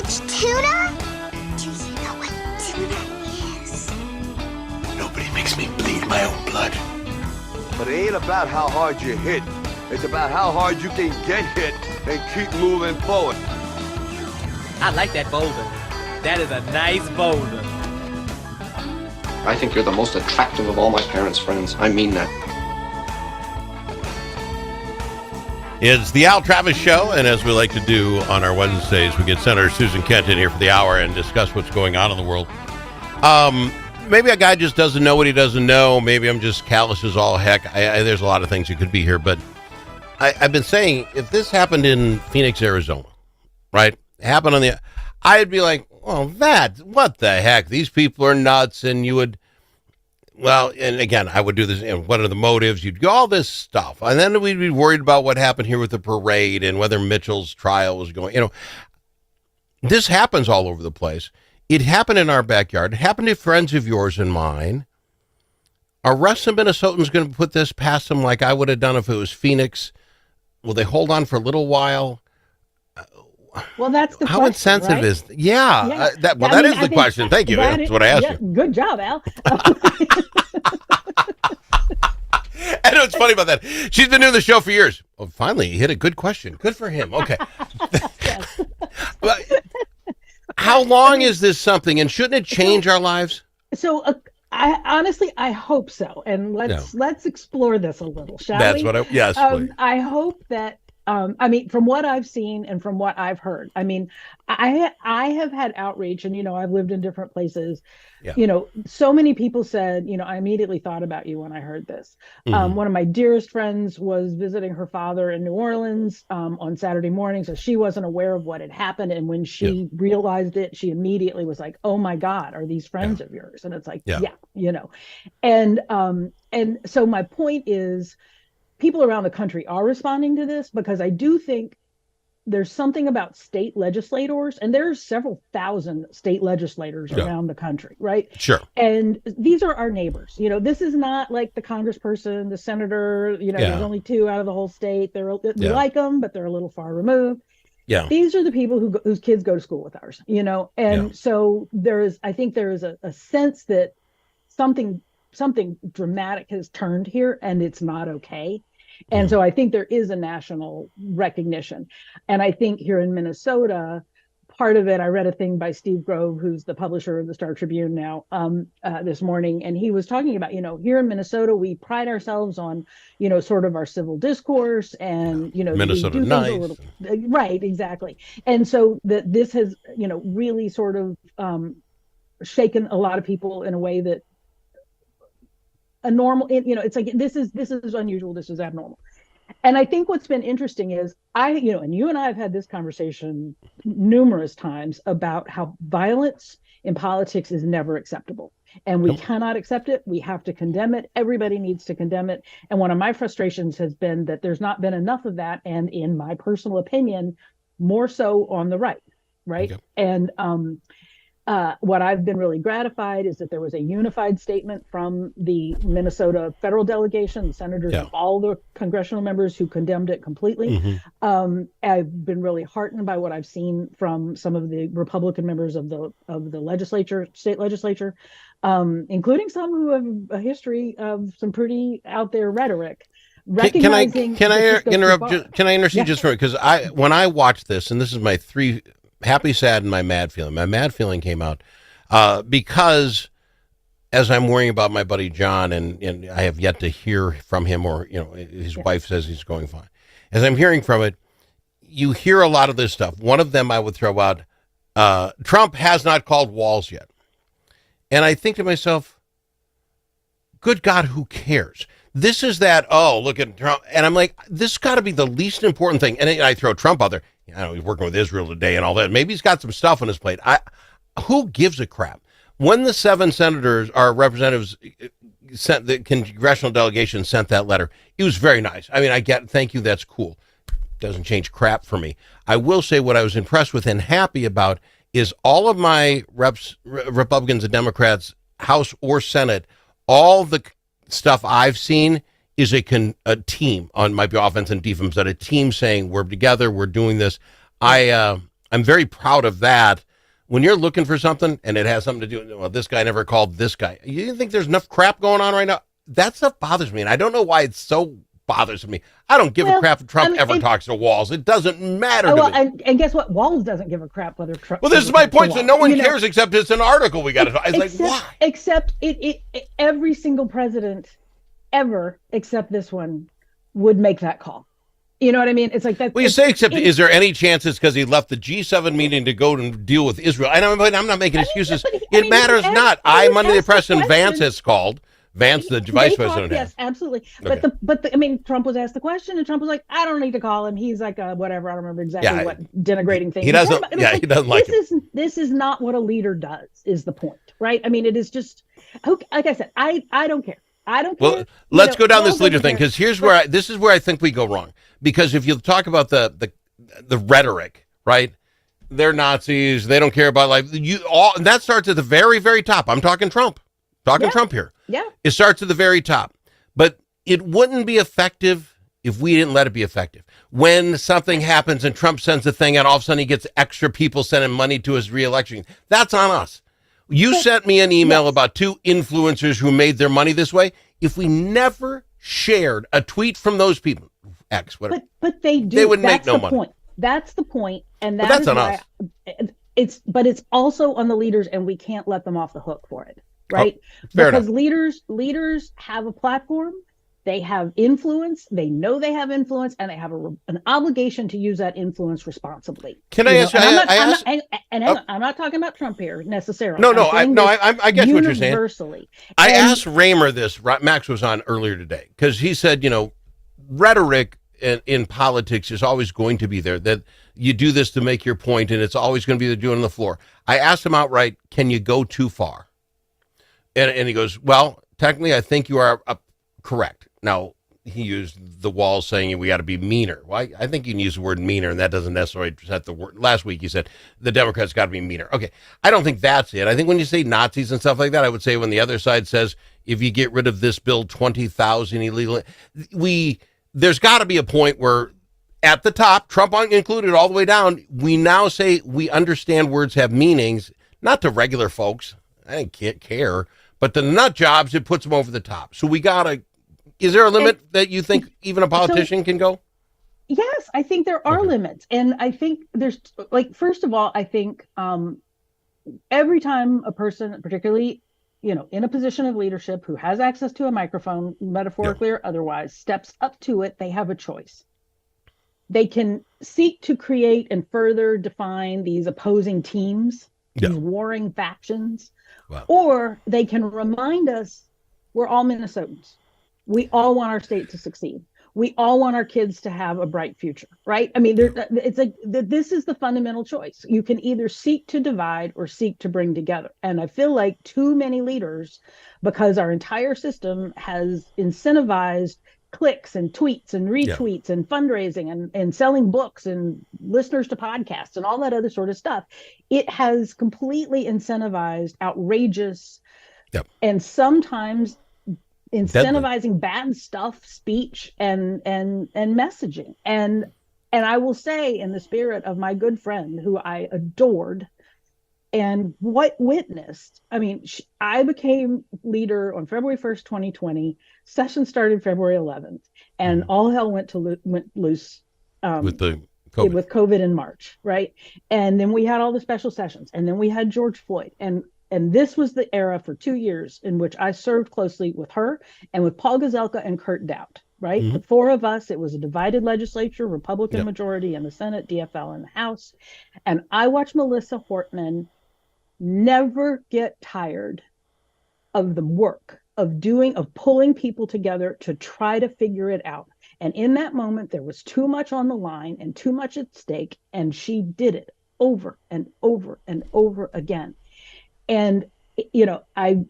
much tuna? Do you know what tuna is? Nobody makes me bleed my own blood. But it ain't about how hard you hit. It's about how hard you can get hit and keep moving forward. I like that boulder. That is a nice boulder. I think you're the most attractive of all my parents' friends. I mean that. It's the Al Travis Show, and as we like to do on our Wednesdays, we get Senator Susan Kent in here for the hour and discuss what's going on in the world. Maybe a guy just doesn't know what he doesn't know. Maybe I'm just callous as all heck. There's a lot of things it could be here, but I've been saying if this happened in Phoenix, Arizona, right? Happened on the, I'd be like, well, what the heck? These people are nuts, and you would. Well, and again, I would do this. What are the motives? You'd go all this stuff. And then we'd be worried about what happened here with the parade and whether Mitchell's trial was going. This happens all over the place. It happened in our backyard. It happened to friends of yours and mine. Are Russ and Minnesotans going to put this past them like I would have done if it was Phoenix? Will they hold on for a little while? Well, that's the how question, insensitive right? is that is the question. Thank you. That's what I asked you. Good job, Al. I know it's funny about that. She's been doing the show for years. Well, finally, he hit a good question. Good for him. Okay. But how long is this something, and shouldn't it change our lives? So, I honestly, I hope so. And let's explore this a little, shall we? That's what yes, please. I hope that. From what I've seen and from what I've heard, I have had outreach, and I've lived in different places. Yeah. So many people said, I immediately thought about you when I heard this. Mm-hmm. One of my dearest friends was visiting her father in New Orleans on Saturday morning, so she wasn't aware of what had happened. And when she realized it, she immediately was like, "Oh my God, are these friends of yours?" And it's like, and so my point is, people around the country are responding to this because I do think there's something about state legislators, and there's several thousand state legislators around the country, right? Sure. And these are our neighbors. This is not like the congressperson, the senator, there's only two out of the whole state. We like them, but they're a little far removed. Yeah. These are the people whose kids go to school with ours, and so I think there is a sense that something dramatic has turned here, and it's not okay. And so I think there is a national recognition. And I think here in Minnesota, part of it, I read a thing by Steve Grove, who's the publisher of the Star Tribune now, this morning. And he was talking about, here in Minnesota, we pride ourselves on, sort of our civil discourse and, Minnesota nice. Right, exactly. And so that this has, really sort of shaken a lot of people in a way that a normal, it's like, this is unusual, this is abnormal. And I think what's been interesting is and you and I have had this conversation numerous times about how violence in politics is never acceptable. And we cannot accept it. We have to condemn it. Everybody needs to condemn it. And one of my frustrations has been that there's not been enough of that. And in my personal opinion, more so on the right. Okay. And what I've been really gratified is that there was a unified statement from the Minnesota federal delegation, the senators and all the congressional members who condemned it completely. Mm-hmm. I've been really heartened by what I've seen from some of the Republican members of the state legislature, including some who have a history of some pretty out there rhetoric. Can I interrupt? Can I intercede just for it? Because when I watched this, and this is my three. Happy, sad, and my mad feeling. My mad feeling came out because as I'm worrying about my buddy John, and I have yet to hear from him, or his wife says he's going fine. As I'm hearing from it, you hear a lot of this stuff. One of them I would throw out, Trump has not called walls yet. And I think to myself, good God, who cares? This is that, look at Trump. And I'm like, this got to be the least important thing. And I throw Trump out there. He's working with Israel today and all that. Maybe he's got some stuff on his plate. Who gives a crap? When the 7 senators, our representatives, sent the congressional delegation sent that letter, it was very nice. Thank you, that's cool. Doesn't change crap for me. I will say what I was impressed with and happy about is all of my Republicans and Democrats, House or Senate, all the stuff I've seen is a team on might be offense and defense, but a team saying we're together, we're doing this. I I'm very proud of that. When you're looking for something and it has something to do, well, this guy never called this guy. You think there's enough crap going on right now? That stuff bothers me, and I don't know why it's so bothersome me. I don't give a crap if Trump ever talks to Walz. It doesn't matter to me. And guess what? Walz doesn't give a crap whether Trump. Well, this is my point. So no one cares except it's an article we got to talk. It's like, why? Except every single president ever, except this one, would make that call. You know what I mean? It's like that. Well, you say, except is there any chance it's because he left the G7 meeting to go and deal with Israel? I'm not making excuses. It matters not. Monday the press and Vance has called. Vance, the vice president. Yes, absolutely. But I mean, Trump was asked the question, and Trump was like, "I don't need to call him. He's like whatever. I don't remember exactly what denigrating thing he doesn't. Yeah, he doesn't like it. This is not what a leader does. Is the point, right? I mean, it is just like I said. I don't care. I don't care. Well, let's go down this leader thing, because this is where I think we go wrong. Because if you talk about the rhetoric, right? They're Nazis. They don't care about life. And that starts at the very, very top. I'm talking Trump. Trump here. Yeah. It starts at the very top. But it wouldn't be effective if we didn't let it be effective. When something happens and Trump sends a thing and all of a sudden he gets extra people sending money to his reelection, that's on us. You sent me an email about 2 influencers who made their money this way. If we never shared a tweet from those people, X, whatever. But they do. They would make no money. Point. That's the point. And that's on us. It's also on the leaders, and we can't let them off the hook for it. Right? Fair because enough. leaders have a platform, they have influence, they know they have influence, and they have an obligation to use that influence responsibly. Can I ask you? I'm not talking about Trump here necessarily. I get what you're saying. Universally. I asked Raymer this. Max was on earlier today because he said, rhetoric in politics is always going to be there. That you do this to make your point, and it's always going to be the doing on the floor. I asked him outright, "Can you go too far?" And he goes, well, technically, I think you are correct. Now, he used the Walz saying we got to be meaner. Well, I think you can use the word meaner, and that doesn't necessarily set the word. Last week, he said the Democrats got to be meaner. Okay, I don't think that's it. I think when you say Nazis and stuff like that, I would say when the other side says, if you get rid of this bill, 20,000 illegal, there's got to be a point where at the top, Trump included all the way down, we now say we understand words have meanings, not to regular folks. I can't care. But the nut jobs, it puts them over the top. So is there a limit that you think even a politician can go? Yes, I think there are limits. And I think there's, first of all, I think every time a person, particularly, in a position of leadership who has access to a microphone, metaphorically or otherwise, steps up to it, they have a choice. They can seek to create and further define these opposing teams, these warring factions. Wow. Or they can remind us we're all Minnesotans. We all want our state to succeed. We all want our kids to have a bright future, right? I mean, it's like this is the fundamental choice. You can either seek to divide or seek to bring together. And I feel like too many leaders, because our entire system has incentivized clicks and tweets and retweets and fundraising and selling books and listeners to podcasts and all that other sort of stuff. It has completely incentivized outrageous and sometimes incentivizing bad stuff, speech and messaging. And I will say, in the spirit of my good friend who I adored and witnessed, I mean, I became leader on February 1st, 2020. Session started February 11th, and all hell went loose with COVID in March, right? And then we had all the special sessions, and then we had George Floyd, and this was the era for 2 years in which I served closely with her and with Paul Gazelka and Kurt Dowd, right? The 4 of us. It was a divided legislature, Republican majority in the Senate, DFL in the House, and I watched Melissa Hortman never get tired of the work of pulling people together to try to figure it out. And in that moment, there was too much on the line and too much at stake. And she did it over and over and over again. And,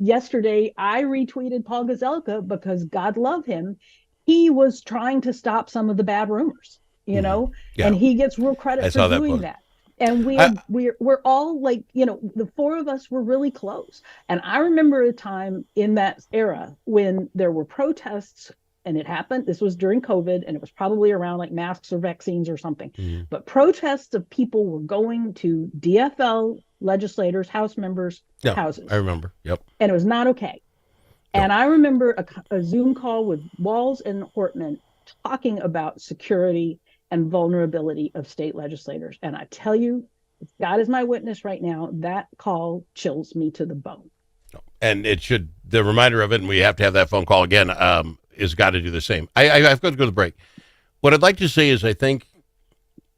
yesterday I retweeted Paul Gazelka because God love him. He was trying to stop some of the bad rumors, and he gets real credit for doing that. And we're all the 4 of us were really close. And I remember a time in that era when there were protests and it happened. This was during COVID, and it was probably around like masks or vaccines or something. Mm-hmm. But protests of people were going to DFL legislators, House members' houses. I remember. Yep. And it was not okay. And I remember a Zoom call with Walz and Hortman talking about security and vulnerability of state legislators. And I tell you, God is my witness right now, that call chills me to the bone. And it should, the reminder of it, and we have to have that phone call again, is got to do the same. I've got to go to the break. What I'd like to say is I think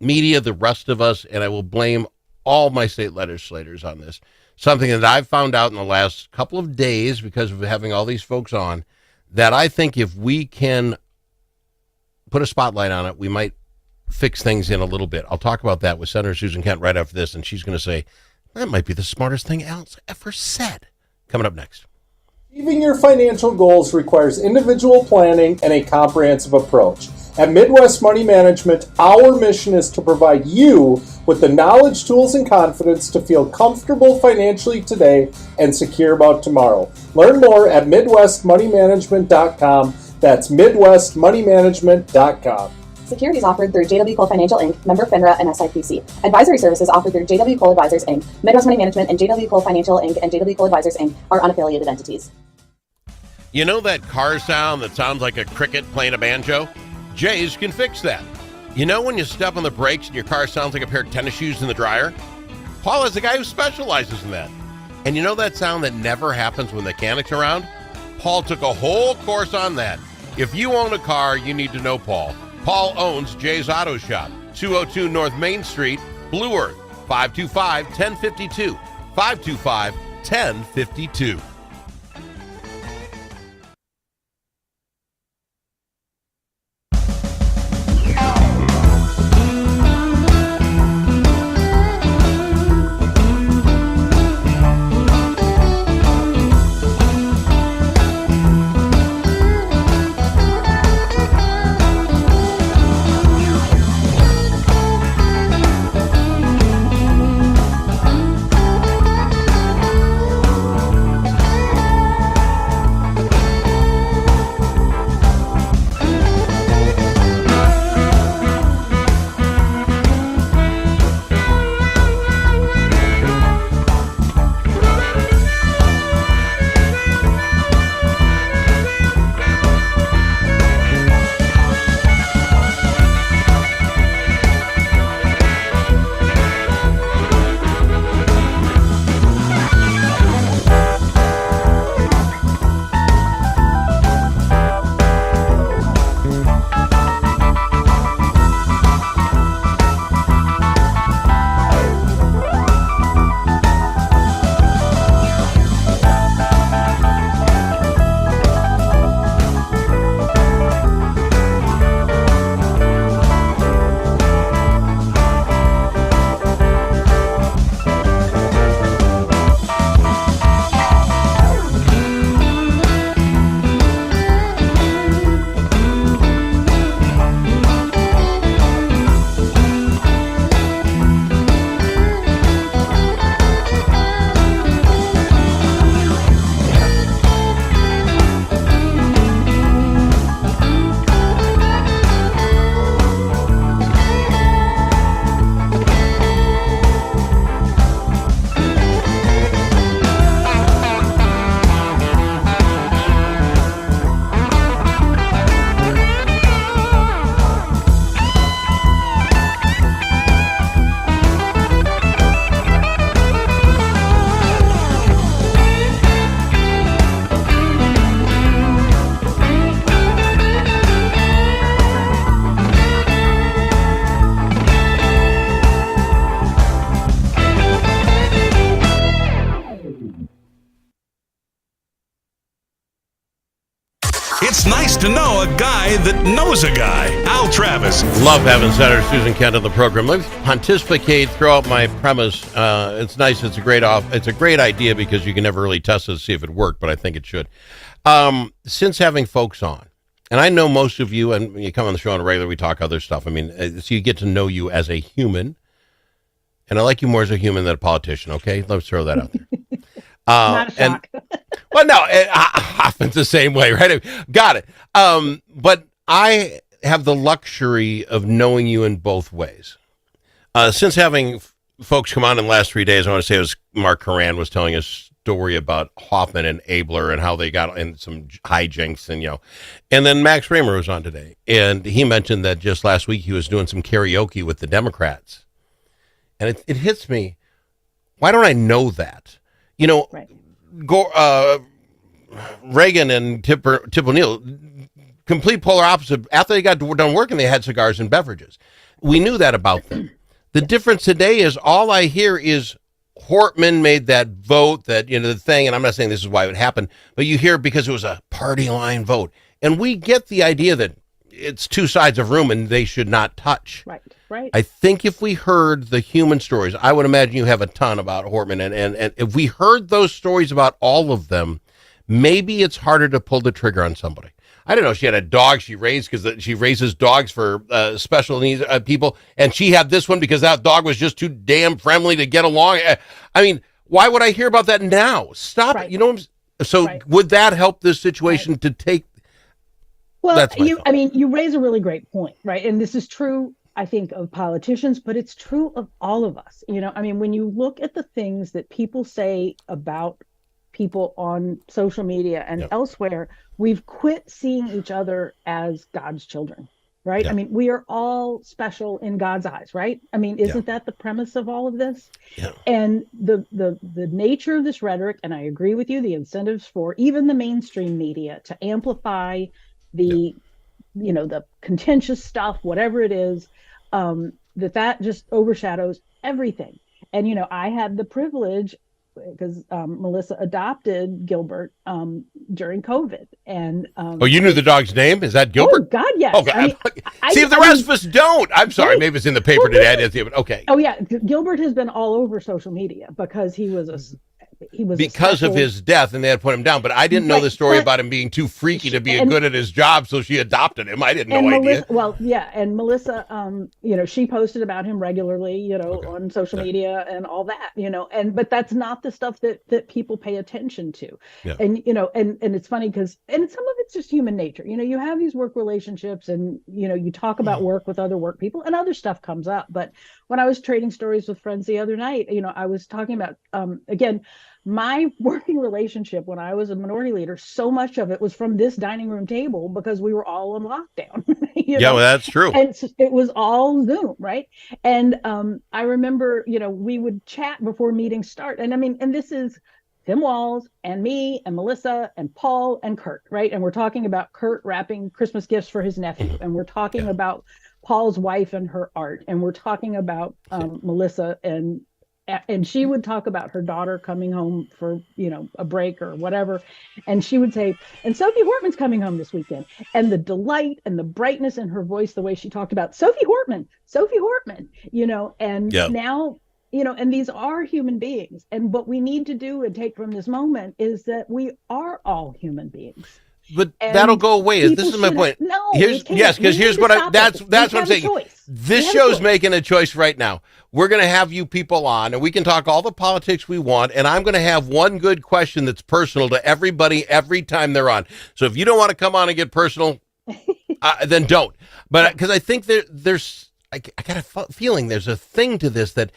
media, the rest of us, and I will blame all my state legislators on this, something that I've found out in the last couple of days because of having all these folks on, that I think if we can put a spotlight on it, we might fix things in a little bit. I'll talk about that with Senator Susan Kent right after this, and she's going to say, that might be the smartest thing Al's ever said. Coming up next. Achieving your financial goals requires individual planning and a comprehensive approach. At Midwest Money Management, our mission is to provide you with the knowledge, tools, and confidence to feel comfortable financially today and secure about tomorrow. Learn more at MidwestMoneyManagement.com. That's MidwestMoneyManagement.com. Securities offered through JW Cole Financial Inc., member FINRA and SIPC. Advisory services offered through JW Cole Advisors Inc., Midwest Money Management, and JW Cole Financial Inc. and JW Cole Advisors Inc. are unaffiliated entities. You know that car sound that sounds like a cricket playing a banjo? Jay's can fix that. You know when you step on the brakes and your car sounds like a pair of tennis shoes in the dryer? Paul is the guy who specializes in that. And you know that sound that never happens when the mechanic's around? Paul took a whole course on that. If you own a car, you need to know Paul. Paul owns Jay's Auto Shop, 202 North Main Street, Blue Earth, 525-1052, 525-1052. It's nice to know a guy that knows a guy. Al Travis. Love having Senator Susan Kent on the program. Let me pontificate, throw out my premise. It's nice. It's a great idea because you can never really test it to see if it worked, but I think it should. Since having folks on, and I know most of you, and when you come on the show on a regular, we talk other stuff. I mean, so you get to know you as a human, and I like you more as a human than a politician, okay? Let's throw that out there. Not a shock. Well, no, it happens the same way, right? Got it. but I have the luxury of knowing you in both ways. Since having folks come on in the last 3 days, I want to say it was Mark Horan was telling us story about Hoffman and Abler and how they got in some hijinks and then Max Raymer was on today and he mentioned that just last week he was doing some karaoke with the Democrats and it hits me. Why don't I know that? Right. Reagan and Tip O'Neill, complete polar opposite. After they got done working, they had cigars and beverages. We knew that about them. The difference today is all I hear is Hortman made that vote that, the thing, and I'm not saying this is why it would happen, but you hear because it was a party line vote. And we get the idea that it's two sides of room and they should not touch. Right. I think if we heard the human stories, I would imagine you have a ton about Hortman, and if we heard those stories about all of them, maybe it's harder to pull the trigger on somebody. I don't know. She had a dog she raised because she raises dogs for special needs people. And she had this one because that dog was just too damn friendly to get along. I mean, why would I hear about that now? Stop it. So would that help this situation to take? Well, you raise a really great point, right? And this is true, I think, of politicians, but it's true of all of us. When you look at the things that people say about people on social media and elsewhere, we've quit seeing each other as God's children, right? Yeah. We are all special in God's eyes, right? Isn't that the premise of all of this? Yeah. And the nature of this rhetoric, and I agree with you, the incentives for even the mainstream media to amplify the contentious stuff, whatever it is, that just overshadows everything. And, I had the privilege because Melissa adopted Gilbert during COVID, and you knew the dog's name? Is that Gilbert? Oh God, yes. Okay. See if the rest of us don't. I'm sorry, maybe it's in the paper today. But okay. Oh yeah, Gilbert has been all over social media because he was because of his death, and they had to put him down. But I didn't know the story about him being too freaky to be good at his job, so she adopted him. I didn't know idea. Well, yeah, and Melissa, she posted about him regularly, on social media and all that, but that's not the stuff that people pay attention to. Yeah. And and it's funny because some of it's just human nature. You have these work relationships, and you talk about work with other work people, and other stuff comes up. But when I was trading stories with friends the other night, I was talking about again, my working relationship when I was a minority leader, so much of it was from this dining room table because we were all in lockdown. Well, that's true. And it was all Zoom, right? And I remember, we would chat before meetings start. And and this is Tim Walz and me and Melissa and Paul and Kurt, right? And we're talking about Kurt wrapping Christmas gifts for his nephew. And we're talking about Paul's wife and her art. And we're talking about Melissa and she would talk about her daughter coming home for, a break or whatever. And she would say, and Sophie Hortman's coming home this weekend. And the delight and the brightness in her voice, the way she talked about Sophie Hortman, and now, and these are human beings. And what we need to do and take from this moment is that we are all human beings. But that'll go away. This is my point. Here's what that's what I'm saying. This show's making a choice right now. We're going to have you people on, and we can talk all the politics we want, and I'm going to have one good question that's personal to everybody every time they're on. So if you don't want to come on and get personal, then don't. But because I think I got a feeling there's a thing to this that,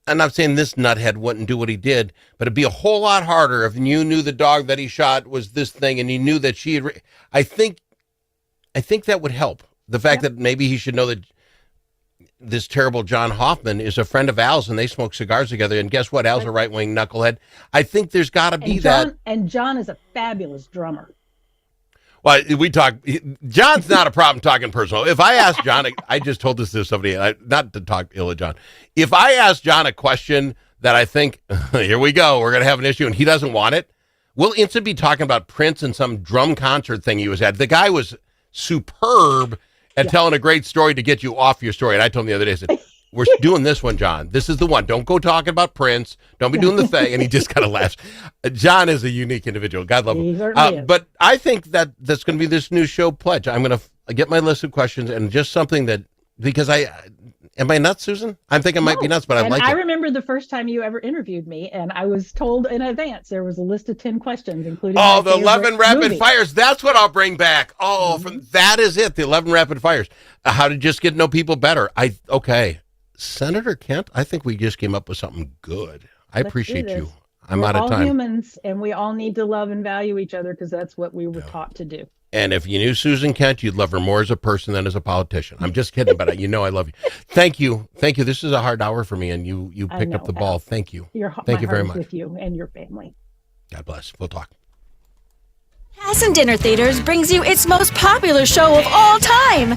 I'm not saying this nuthead wouldn't do what he did, but it'd be a whole lot harder if you knew the dog that he shot was this thing and you knew that she had. I think that would help. The fact that maybe he should know that this terrible John Hoffman is a friend of Al's and they smoke cigars together. And guess what? Al's a right-wing knucklehead. I think there's got to be that. And John is a fabulous drummer. Well, John's not a problem talking personal. If I ask John, I just told this to somebody, not to talk ill of John. If I ask John a question that I think, here we go, we're going to have an issue, and he doesn't want it, we'll instantly be talking about Prince and some drum concert thing he was at. The guy was superb at telling a great story to get you off your story. And I told him the other day, I said, we're doing this one, John. This is the one. Don't go talking about Prince. Don't be doing the thing. And he just kind of laughs. John is a unique individual. God love him. But I think that's going to be this new show pledge. I'm going to get my list of questions and just something that, because Am I nuts, Susan? I think I might be nuts, but I like I it. remember the first time you ever interviewed me, and I was told in advance there was a list of 10 questions, including The 11 rapid movie. fires. That's what I'll bring back. That is it. The 11 rapid fires. How to just get to know people better. Okay. Senator Kent, I think we just came up with something good. I appreciate you. I'm out of time. We're all humans, and we all need to love and value each other because that's what we were taught to do. And if you knew Susan Kent, you'd love her more as a person than as a politician. I'm just kidding, but I love you. Thank you. This is a hard hour for me, and you picked up the ball. Thank you. Thank you very much. With you and your family. God bless. We'll talk. Hassan Dinner Theaters brings you its most popular show of all time.